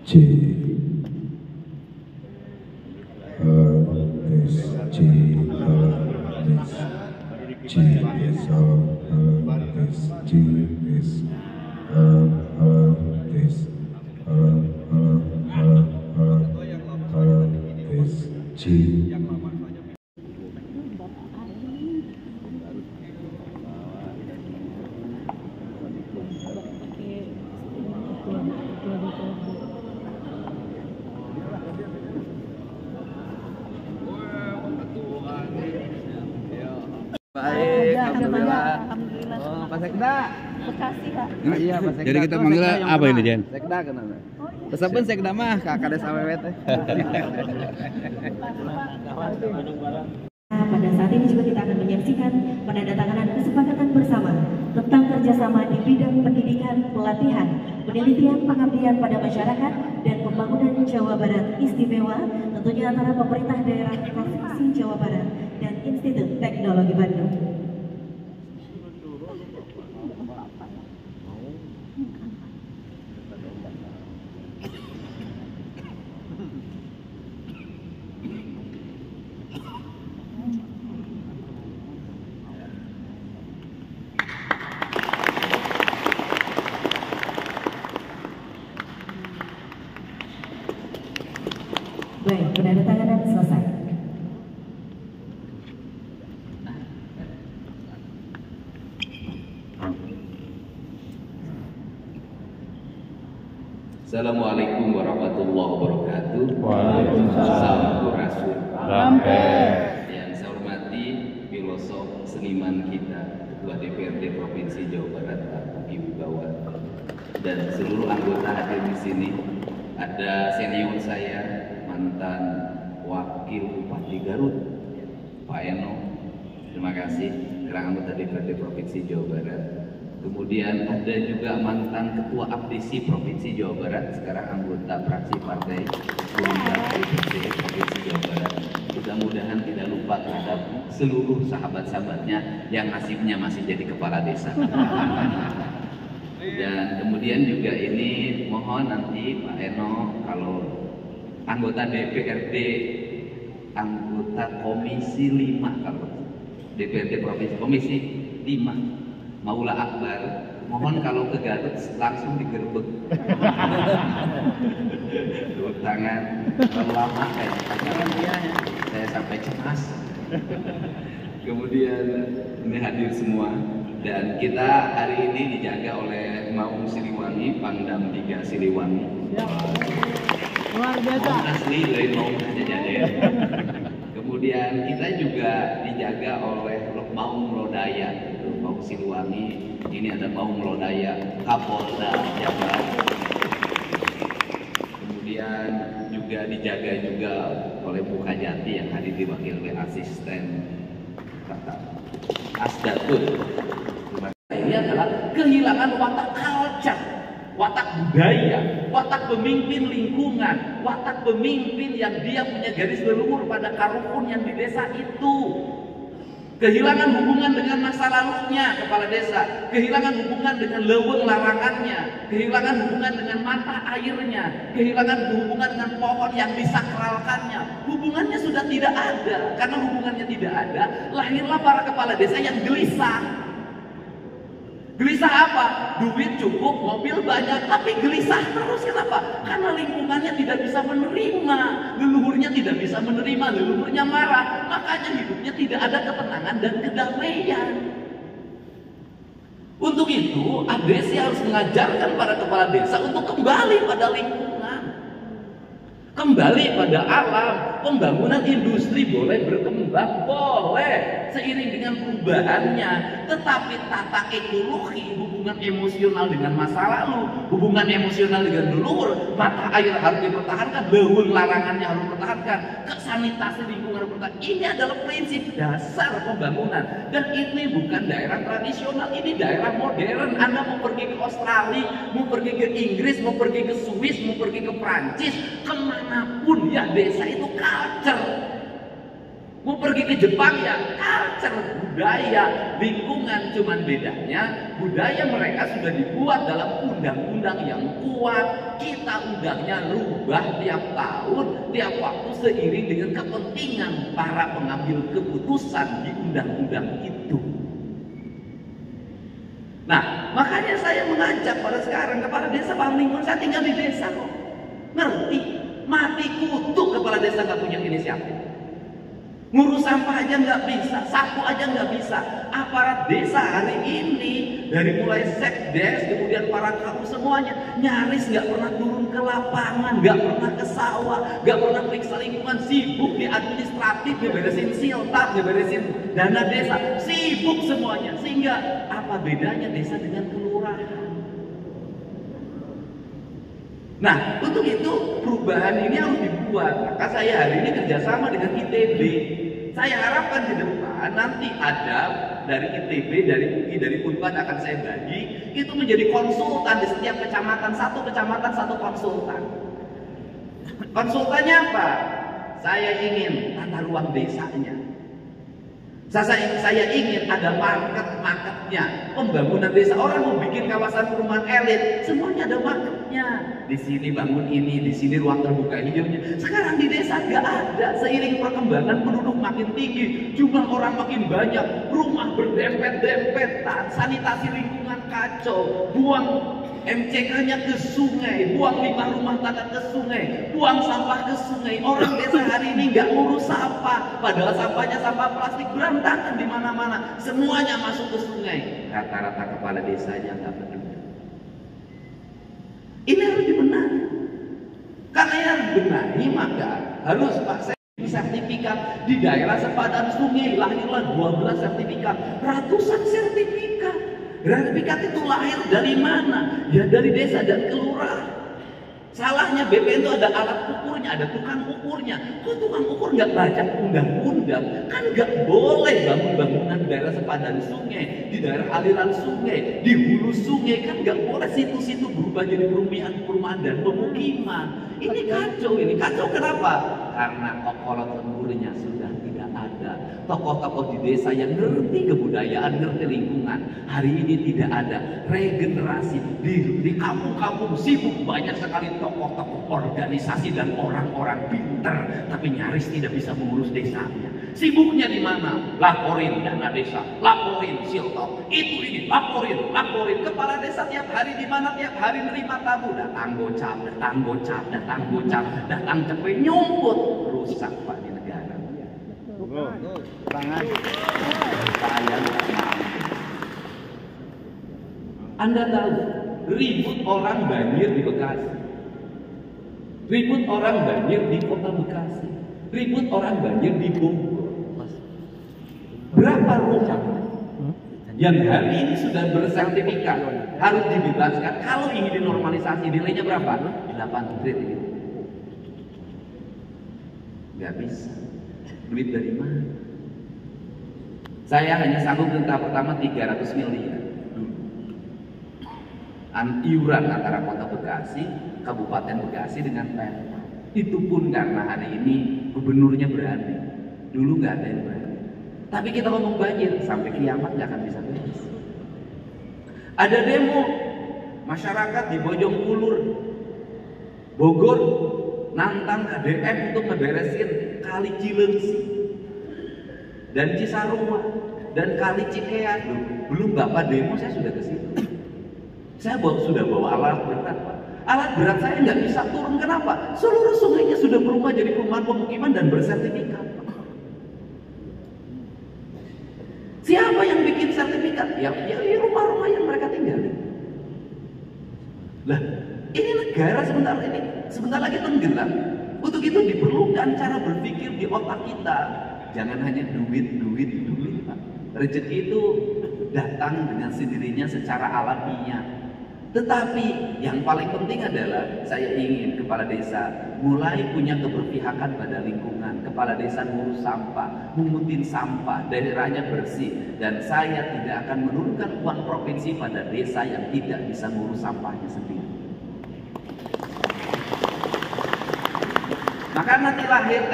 C this G this G is this G this this G. Baik, alhamdulillah. Oh, Pak Sekda. Bekasi, Pak. Iya, Pak Sekda. Jadi kita manggil apa ini, Jen? Sekda kenapa? Tersebut Sekda mah Kades AWW teh. Pada saat ini juga kita akan menyaksikan penandatanganan kesepakatan bersama tentang kerjasama di bidang pendidikan, pelatihan, penelitian, pengabdian pada masyarakat, dan pembangunan Jawa Barat Istimewa, tentunya antara pemerintah daerah Provinsi Jawa Barat dan Institut Teknologi Bandung. Baik, penandatanganan selesai. Assalamualaikum warahmatullahi wabarakatuh. Waalaikumsalam. Salam yang saya hormati filosof seniman kita, Ketua DPRD Provinsi Jawa Barat Pak Ugi Wibawa, dan seluruh anggota hadir di sini. Ada senior saya, mantan Wakil Bupati Garut, Pak Eno. Terima kasih, sekarang anggota DPRD Provinsi Jawa Barat. Kemudian ada juga mantan Ketua APDISI Provinsi Jawa Barat, sekarang anggota fraksi Partai Gerindra DPRD Provinsi Jawa Barat. Mudah-mudahan tidak lupa terhadap seluruh sahabat-sahabatnya yang nasibnya masih jadi kepala desa. Dan kemudian juga ini mohon nanti Pak Eno kalau anggota DPRD, anggota Komisi 5 kalau DPRD Provinsi Komisi 5 Maula Akbar, mohon kalau ke Garut langsung digerebek. Dua tangan lama kayaknya saya sampai cemas. Kemudian ini hadir semua dan kita hari ini dijaga oleh Maung Siliwangi, Pangdam 3 Siliwangi. Luar biasa. Asli dari Maung aja jadi. Kemudian kita juga dijaga oleh Maung Lodaya. Maung Siliwangi, ini ada Maung Lodaya Kapolda Jabar. Kemudian juga dijaga juga oleh Bu Kajati yang hadir diwakili asisten kata Asdatun. Ini adalah kehilangan watak culture, watak budaya, watak pemimpin lingkungan, watak pemimpin yang dia punya garis leluhur pada karukun yang di desa itu. Kehilangan hubungan dengan masa lalunya kepala desa, kehilangan hubungan dengan leuweung larangannya, kehilangan hubungan dengan mata airnya, kehilangan hubungan dengan pohon yang disakralkannya. Hubungannya sudah tidak ada. Karena hubungannya tidak ada, lahirlah para kepala desa yang gelisah. Gelisah apa? Duit cukup, mobil banyak, tapi gelisah terus. Kenapa? Karena lingkungannya tidak bisa menerima, leluhurnya tidak bisa menerima, leluhurnya marah. Makanya hidupnya tidak ada ketenangan dan kedamaian. Untuk itu, ADC harus mengajarkan para kepala desa untuk kembali pada lingkungan, kembali pada alam. Pembangunan industri boleh berkembang, boleh seiring dengan perubahannya, tetapi tata ekologi, hubungan emosional dengan masa lalu, hubungan emosional dengan leluhur, mata air harus dipertahankan, leuweung larangannya harus dipertahankan, sanitasi lingkungan harus dipertahankan. Ini adalah prinsip dasar pembangunan, dan ini bukan daerah tradisional, ini daerah modern. Anda mau pergi ke Australia, mau pergi ke Inggris, mau pergi ke Swiss, mau pergi ke Prancis, kemanapun ya, desa itu culture. Mau pergi ke Jepang ya, culture, budaya, lingkungan, cuman bedanya budaya mereka sudah dibuat dalam undang-undang yang kuat. Kita undangnya rubah tiap tahun, tiap waktu seiring dengan kepentingan para pengambil keputusan di undang-undang itu. Nah, makanya saya mengajak pada sekarang kepala desa Paham Lingkungan, saya tinggal di desa kok. Ngerti, mati kutu kepala desa nggak punya inisiatif. Ngurus sampah aja nggak bisa, sapu aja nggak bisa. Aparat desa hari ini dari mulai sekdes, kemudian para kaum semuanya nyaris nggak pernah turun ke lapangan, nggak pernah ke sawah, nggak pernah periksa lingkungan, sibuk di administratif, ngeberesin siltap, ngeberesin dana desa, sibuk semuanya. Sehingga apa bedanya desa dengan kelurahan? Nah, untuk itu perubahan ini harus dibuat. Maka saya hari ini kerjasama dengan ITB. Saya harapkan di depan nanti ada dari ITB, dari UI, dari Unpad akan saya bagi itu menjadi konsultan di setiap kecamatan, satu kecamatan satu konsultan. Konsultannya apa? Saya ingin tata ruang desanya. Saya ingin ada marketnya, pembangunan desa. Orang mau bikin kawasan perumahan elit, semuanya ada marketnya. Di sini bangun ini, di sini ruang terbuka hijaunya. Sekarang di desa nggak ada. Seiring perkembangan penduduk makin tinggi, jumlah orang makin banyak, rumah berdempet-dempetan, sanitasi lingkungan kacau, buang MCK-nya ke sungai, buang limbah rumah tangga ke sungai, buang sampah ke sungai. Orang desa hari ini nggak ngurus sampah, padahal sampahnya sampah plastik berantakan di mana-mana, semuanya masuk ke sungai. Rata-rata kepala desanya nggak peduli. Ini harus dibenahi. Karena yang benahi maka harus Pak sertifikat di daerah sepadan sungai lahirlah 12 sertifikat, ratusan sertifikat. Sertifikat itu lahir dari mana? Ya dari desa dan kelurahan. Salahnya BPN itu ada alat ukurnya, ada tukang ukurnya. Kok tukang ukur nggak baca undang-undang? Kan nggak boleh bangun bangunan di daerah sepadan sungai, di daerah aliran sungai, di hulu sungai, kan nggak boleh situ-situ berubah jadi perumahan dan pemukiman. Ini kacau, ini kacau kenapa? Karena kokolot lemburnya sudah tidak ada. Tokoh-tokoh di desa yang ngerti kebudayaan, ngerti lingkungan, hari ini tidak ada. Regenerasi di kampung-kampung sibuk banyak sekali tokoh-tokoh organisasi dan orang-orang pinter, tapi nyaris tidak bisa mengurus desanya. Sibuknya di mana? Laporin dana desa, laporin siltop, itu ini, laporin. Kepala desa tiap hari di mana? Tiap hari nerima tamu, datang gocap, datang cepet nyumput, rusak Pak di negara. Tangan. Anda tahu, ribut orang banjir di Bekasi, ribut orang banjir di kota Bekasi, ribut orang banjir di Bogor. Berapa rumah yang hari ini sudah bersertifikat harus dibebaskan? Kalau ingin dinormalisasi, nilainya berapa? 8 triliun. Gak bisa. Duit dari mana? Saya hanya sanggup untuk tahap pertama 300 miliar dulu. Iuran antara kota Bekasi, Kabupaten Bekasi dengan Pemda. Itu pun karena hari ini gubernurnya berani. Dulu nggak ada yang berani. Tapi kita ngomong banjir sampai kiamat nggak akan bisa beres. Ada demo masyarakat di Bojong Kulur, Bogor, nantang KDM untuk ngeberesin Kali Cilengsi dan Cisarua dan Kali Cikeas. Belum Bapak demo saya sudah ke situ. Saya sudah bawa alat berat, Pak. Alat berat saya nggak bisa turun. Kenapa? Seluruh sungainya sudah berubah jadi perumahan pemukiman dan bersertifikat. Siapa yang bikin sertifikat? Ya rumah-rumah yang mereka tinggali. Lah, ini negara sebentar lagi tenggelam. Untuk itu diperlukan cara berpikir di otak kita. Jangan hanya duit, Pak. Rezeki itu datang dengan sendirinya secara alamiah. Tetapi yang paling penting adalah saya ingin kepala desa mulai punya keberpihakan pada lingkungan. Kepala desa ngurus sampah, mengutin sampah, daerahnya bersih. Dan saya tidak akan menurunkan uang provinsi pada desa yang tidak bisa ngurus sampahnya sendiri. Maka nanti lahir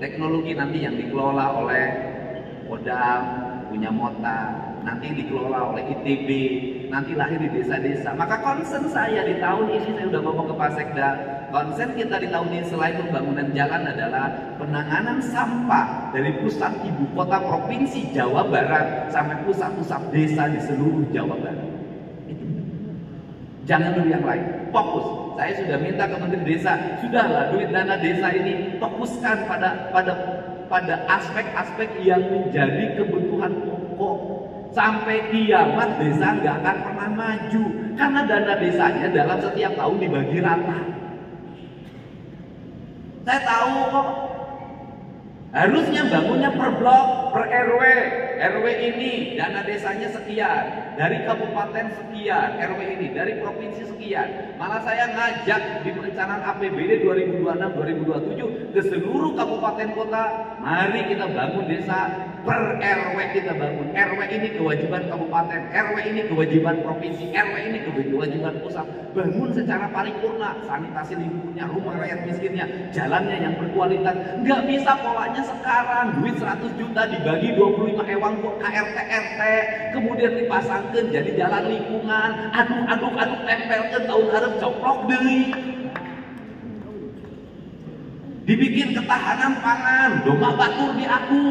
teknologi nanti yang dikelola oleh Kodam, punya Mota, nanti dikelola oleh ITB, nanti lahir di desa-desa. Maka concern saya di tahun ini, saya udah ngomong ke Pak Sekda, concern kita di tahun ini selain pembangunan jalan adalah penanganan sampah dari pusat ibu kota provinsi Jawa Barat sampai pusat-pusat desa di seluruh Jawa Barat. Itu. Jangan dulu yang lain, fokus. Saya sudah minta ke Menteri Desa, sudahlah duit dana desa ini fokuskan pada aspek-aspek yang menjadi kebutuhan pokok. Sampai kiamat desa nggak akan pernah maju karena dana desanya dalam setiap tahun dibagi rata. Saya tahu kok, harusnya bangunnya per blok, per RW. RW ini dana desanya sekian, dari kabupaten sekian, RW ini dari provinsi sekian. Malah saya ngajak di perencanaan APBD 2026-2027 ke seluruh kabupaten kota, mari kita bangun desa per RW, kita bangun. RW ini kewajiban kabupaten, RW ini kewajiban provinsi, RW ini kewajiban pusat. Bangun secara paripurna, sanitasi lingkungannya, rumah rakyat miskinnya, jalannya yang berkualitas. Nggak bisa polanya sekarang duit 100 juta dibagi 25 ewang kok KRT-RT, kemudian dipasangkan jadi jalan lingkungan, aduk tempelkan tahun harap coplok deui. Dibikin ketahanan pangan, domba batur di aku.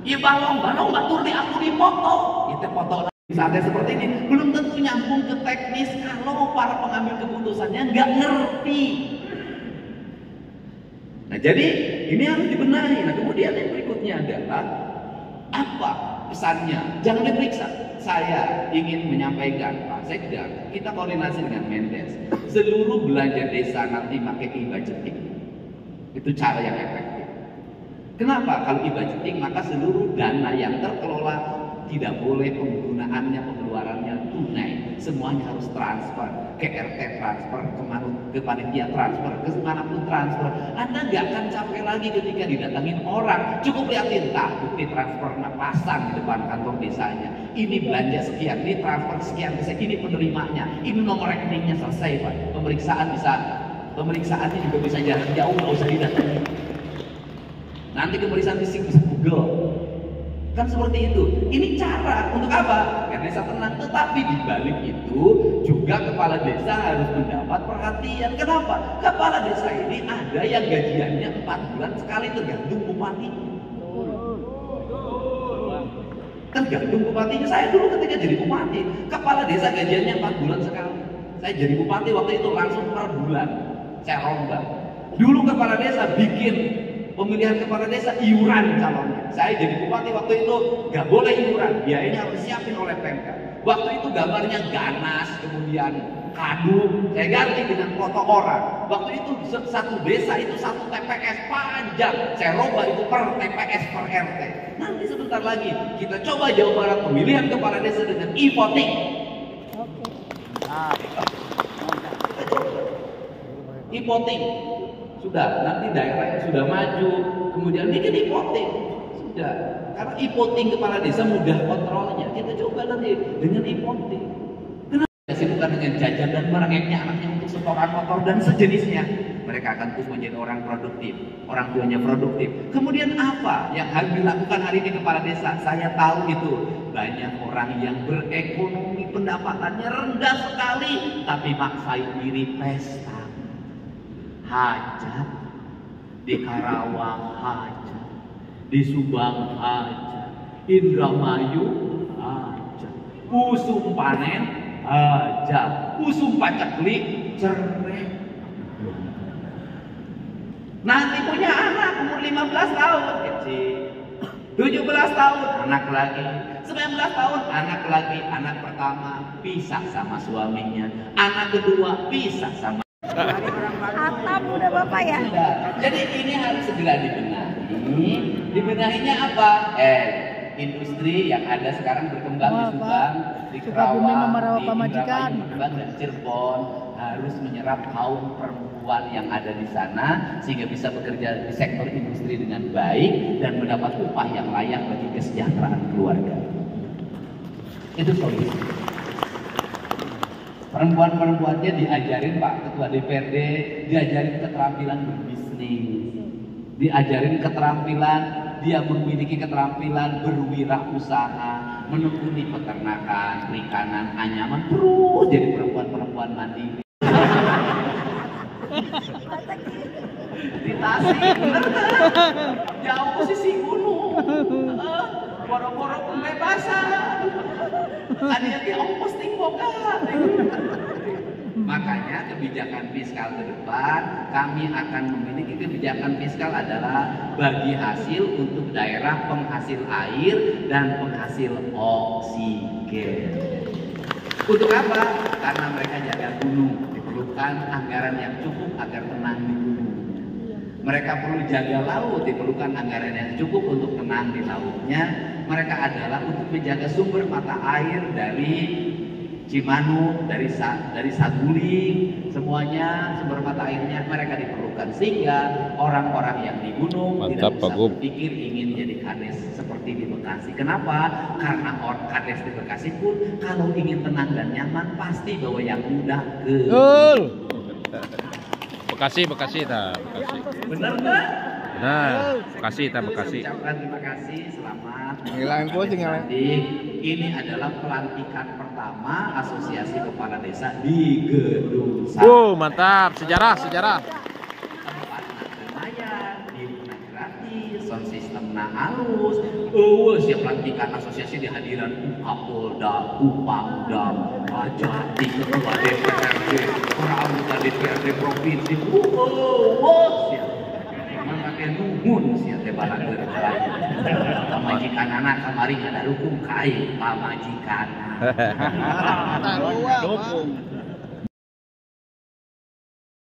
Iya balong batur di aku dipoto. Itu foto saatnya seperti ini belum tentu nyambung ke teknis kalau para pengambil keputusannya nggak ngerti. Nah jadi ini harus dibenahi. Nah kemudian yang berikutnya adalah apa pesannya? Jangan diperiksa. Saya ingin menyampaikan Pak Sekda, kita koordinasi dengan Mendes. Seluruh belanja desa nanti pakai e-budgeting. Itu cara yang efektif. Kenapa? Kalau e-budgeting maka seluruh dana yang terkelola tidak boleh penggunaannya, pengeluarannya tunai. Semuanya harus transfer, ke RT transfer, ke panitia transfer, ke manapun transfer. Anda nggak akan capek lagi ketika didatangin orang. Cukup lihatin bukti transfer, pasang di depan kantor desanya. Ini belanja sekian, ini transfer sekian, ini penerimanya, ini nomor rekeningnya, selesai Pak. Pemeriksaannya juga bisa jarak jauh, nggak usah didatangin. Nanti pemeriksaan fisik bisa Google. Kan seperti itu. Ini cara untuk apa? Biar desa tenang. Tetapi di balik itu juga kepala desa harus mendapat perhatian. Kenapa? Kepala desa ini ada yang gajiannya 4 bulan sekali, tergantung bupati. Tergantung bupatinya. Saya dulu ketika jadi bupati, kepala desa gajiannya 4 bulan sekali. Saya jadi bupati waktu itu langsung per bulan. Saya rombak. Dulu kepala desa bikin pemilihan kepala desa iuran calonnya. Saya jadi bupati waktu itu nggak boleh iuran, biayanya harus disiapin oleh Pemda. Waktu itu gambarnya ganas, kemudian kadu, saya ganti dengan foto orang. Waktu itu satu desa itu satu TPS panjang, saya robah itu per TPS per RT. Nanti sebentar lagi kita coba Jawa Barat pemilihan kepala desa dengan e-voting. E-voting. Sudah, nanti daerah yang sudah maju, kemudian bikin e-voting. Sudah, karena e-voting kepala desa mudah kontrolnya. Kita coba nanti dengan e-voting. Kenapa sibukkan dengan jajan dan merengeknya anaknya untuk setoran motor dan sejenisnya? Mereka akan terus menjadi orang produktif, orang tuanya produktif. Kemudian apa yang harus dilakukan hari ini kepala desa? Saya tahu itu banyak orang yang berekonomi pendapatannya rendah sekali, tapi maksain diri pesta. Hajat di Karawang, hajat di Subang, hajat Indramayu, hajat usum panen, hajat usum paceklik, cerai. Nanti punya anak umur 15 tahun kecil, 17 tahun anak lagi, 19 tahun anak lagi. Anak pertama pisah sama suaminya, anak kedua pisah sama Hatam udah Bapak ya? Jadi ini harus segera dibenahi. Dibenahinya apa? Industri yang ada sekarang berkembang di Subang, di Kerawang, di Indramayu, dan Cirebon harus menyerap kaum perempuan yang ada di sana sehingga bisa bekerja di sektor industri dengan baik dan mendapat upah yang layak bagi kesejahteraan keluarga. Itu solusi. Perempuan-perempuannya diajarin Pak Ketua DPRD, diajarin keterampilan berbisnis. diajarin keterampilan, dia memiliki keterampilan berwirausaha, menekuni peternakan, perikanan, anyaman, terus jadi perempuan-perempuan mandiri. Di Tasik, bener kan? Jauh posisi gunung, boro-boro pembebasan. Ada yang ongkos tinggal. Makanya kebijakan fiskal ke depan, kami akan memiliki kebijakan fiskal adalah bagi hasil untuk daerah penghasil air dan penghasil oksigen. Untuk apa? Karena mereka jaga gunung, diperlukan anggaran yang cukup agar tenang di gunung. Mereka perlu jaga laut, diperlukan anggaran yang cukup untuk tenang di lautnya. Mereka adalah untuk menjaga sumber mata air dari Cimanuk, dari Saguling, semuanya sumber mata airnya mereka diperlukan, sehingga orang-orang yang di gunung tidak bisa berpikir ingin jadi kades seperti di Bekasi. Kenapa? Karena orang kades di Bekasi pun kalau ingin tenang dan nyaman pasti bawa yang mudah ke Bekasi. Bener nggak? Nah, Bekasi. Ucapkan terima kasih, selamat. Ngilangin posting ya. Ini adalah pelantikan pertama Asosiasi Kepala Desa di Gedung Mantap, sejarah. Tempat lumayan, di gratis, sound system halus. Siap pelantikan asosiasi di hadiran Kapolda, Bupamda, Bajati, Ketua DPRD, para anggota DPRD provinsi. Siap. Pakai nuhun siap tebalan berkelahi. Pamajikan anak kemarin ada hukum kain pamajikan. Dukung.